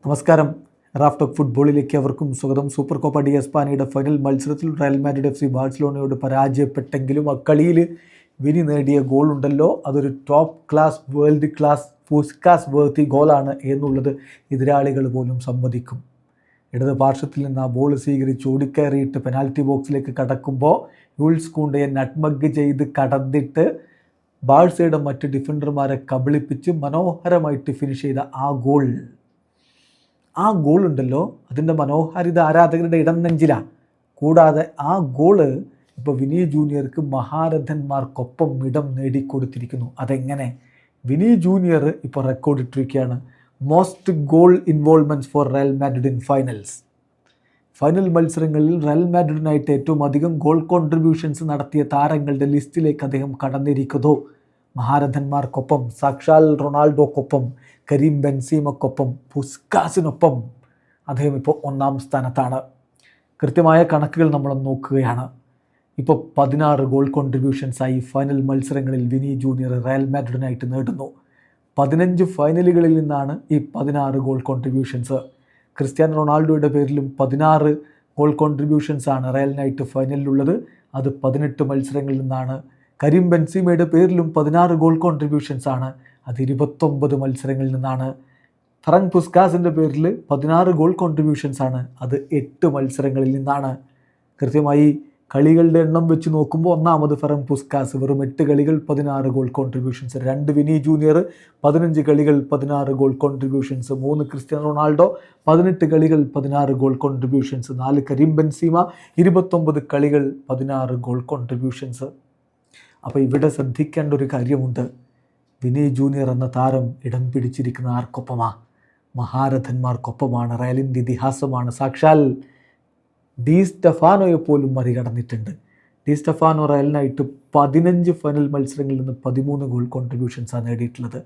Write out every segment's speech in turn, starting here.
നമസ്കാരം. Raf talk ഫുട്ബോളിലേക്ക് അവർക്കും സ്വാഗതം. സൂപ്പർ കോപ്പ ഡി എസ്പാനയുടെ ഫൈനൽ മത്സരത്തിൽ റയൽ മാഡ്രിഡ് FC ബാഴ്സലോണയോട് പരാജയപ്പെട്ടെങ്കിലും അക്കളിയിൽ വിനി നേടിയ ഗോൾ ഉണ്ടല്ലോ, അതൊരു top class world class Puskas worthy ഗോളാണ് എന്നുള്ളത് എതിരാളികൾ പോലും സമ്മതിക്കും. ഇടത് പാർശ്വത്തിൽ നിന്ന് ആ ബോൾ സ്വീകരിച്ച് ഓടിക്കയറിയിട്ട് പെനാൽറ്റി ബോക്സിലേക്ക് കടക്കുമ്പോൾ യൂൾസ് കൂണ്ടയെ നട്ട്മഗ് ചെയ്ത് കടന്നിട്ട് ബാഴ്സയുടെ മറ്റ് ഡിഫൻഡർമാരെ കബളിപ്പിച്ച് മനോഹരമായിട്ട് ഫിനിഷ് ചെയ്ത ആ ഗോൾ ഉണ്ടല്ലോ, അതിൻ്റെ മനോഹാരിത ആരാധകരുടെ ഇടം നെഞ്ചിലാണ്. കൂടാതെ ആ ഗോള് ഇപ്പോൾ വിനി ജൂനിയർക്ക് മഹാരഥന്മാർക്കൊപ്പം ഇടം നേടിക്കൊടുത്തിരിക്കുന്നു. അതെങ്ങനെ? വിനി ജൂനിയർ ഇപ്പോൾ റെക്കോർഡ് ഇട്ടിരിക്കുകയാണ്. Most goal involvements for Real Madrid in finals. Final മത്സരങ്ങളിൽ റയൽ മാഡ്രിഡിനായിട്ട് ഏറ്റവും അധികം ഗോൾ കോൺട്രിബ്യൂഷൻസ് നടത്തിയ താരങ്ങളുടെ ലിസ്റ്റിലേക്ക് അദ്ദേഹം കടന്നിരിക്കുന്നു. മഹാരഥന്മാർക്കൊപ്പം, സാക്ഷാൽ റൊണാൾഡോക്കൊപ്പം, കരീം ബെൻസീമക്കൊപ്പം, പുസ്കാസിനൊപ്പം അദ്ദേഹം ഇപ്പോൾ 1-ാം സ്ഥാനത്താണ്. കൃത്യമായ കണക്കുകൾ നമ്മൾ നോക്കുകയാണ്. ഇപ്പോൾ 16 ഗോൾ കോൺട്രിബ്യൂഷൻസായി ഫൈനൽ മത്സരങ്ങളിൽ വിനി ജൂനിയർ റയൽ മാഡ്രിഡിനായിട്ട് നേടുന്നു. 15 ഫൈനലുകളിൽ നിന്നാണ് ഈ 16 ഗോൾ കോൺട്രിബ്യൂഷൻസ്. ക്രിസ്ത്യാനോ റൊണാൾഡോയുടെ പേരിലും 16 ഗോൾ കോൺട്രിബ്യൂഷൻസാണ് റയലിനായിട്ട് ഫൈനലിലുള്ളത്. അത് 18 മത്സരങ്ങളിൽ നിന്നാണ്. കരീം ബെൻസീമയുടെ പേരിലും 16 ഗോൾ കോൺട്രിബ്യൂഷൻസാണ്. അത് 29 മത്സരങ്ങളിൽ നിന്നാണ്. ഫെറൻ പുസ്കാസിൻ്റെ പേരിൽ 16 ഗോൾ കോൺട്രിബ്യൂഷൻസാണ്. അത് 8 മത്സരങ്ങളിൽ നിന്നാണ്. കൃത്യമായി കളികളുടെ എണ്ണം വെച്ച് നോക്കുമ്പോൾ ഒന്നാമത് ഫെറൻ പുസ്കാസ്, വെറും 8 കളികൾ 16 ഗോൾ കോൺട്രിബ്യൂഷൻസ്. 2 വിനി ജൂനിയർ 15 കളികൾ 16 ഗോൾ കോൺട്രിബ്യൂഷൻസ്. 3 ക്രിസ്ത്യാനോ റൊണാൾഡോ 18 കളികൾ 16 ഗോൾ കോൺട്രിബ്യൂഷൻസ്. 4 കരീം ബെൻസീമ 29 കളികൾ 16 ഗോൾ കോൺട്രിബ്യൂഷൻസ്. അപ്പോൾ ഇവിടെ ശ്രദ്ധിക്കേണ്ട ഒരു കാര്യമുണ്ട്. വിനി ജൂനിയർ എന്ന താരം ഇടം പിടിച്ചിരിക്കുന്ന ആർക്കൊപ്പമാണ്? മഹാരഥന്മാർക്കൊപ്പമാണ്. റയലിൻ്റെ ഇതിഹാസമാണ്. സാക്ഷാൽ ഡി സ്റ്റെഫാനോയെ പോലും മറികടന്നിട്ടുണ്ട്. ഡി സ്റ്റെഫാനോ റയലിനായിട്ട് 15 ഫൈനൽ മത്സരങ്ങളിൽ നിന്ന് 13 ഗോൾ കോൺട്രിബ്യൂഷൻസാണ് നേടിയിട്ടുള്ളത്.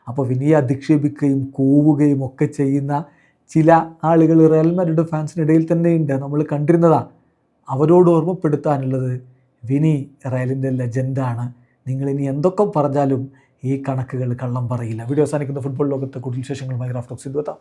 അപ്പോൾ വിനിയെ അധിക്ഷേപിക്കുകയും കൂവുകയും ഒക്കെ ചെയ്യുന്ന ചില ആളുകൾ റയൽ മാഡ്രിഡ് ഫാൻസിനിടയിൽ തന്നെയുണ്ട്. നമ്മൾ കണ്ടിരുന്നതാണ്. അവരോട് ഓർമ്മപ്പെടുത്താനുള്ളത്, വിനി റയലിൻ്റെ ലെജൻഡാണ്. നിങ്ങളിനി എന്തൊക്കെ പറഞ്ഞാലും ഈ കണക്കുകൾ കള്ളം പറയില്ല. വീഡിയോ അവസാനിക്കുന്ന ഫുട്ബോൾ ലോകത്തെ കൂടുതൽ വിശേഷങ്ങളുമായി റാഫ് ടോക്സിൽ എത്താം.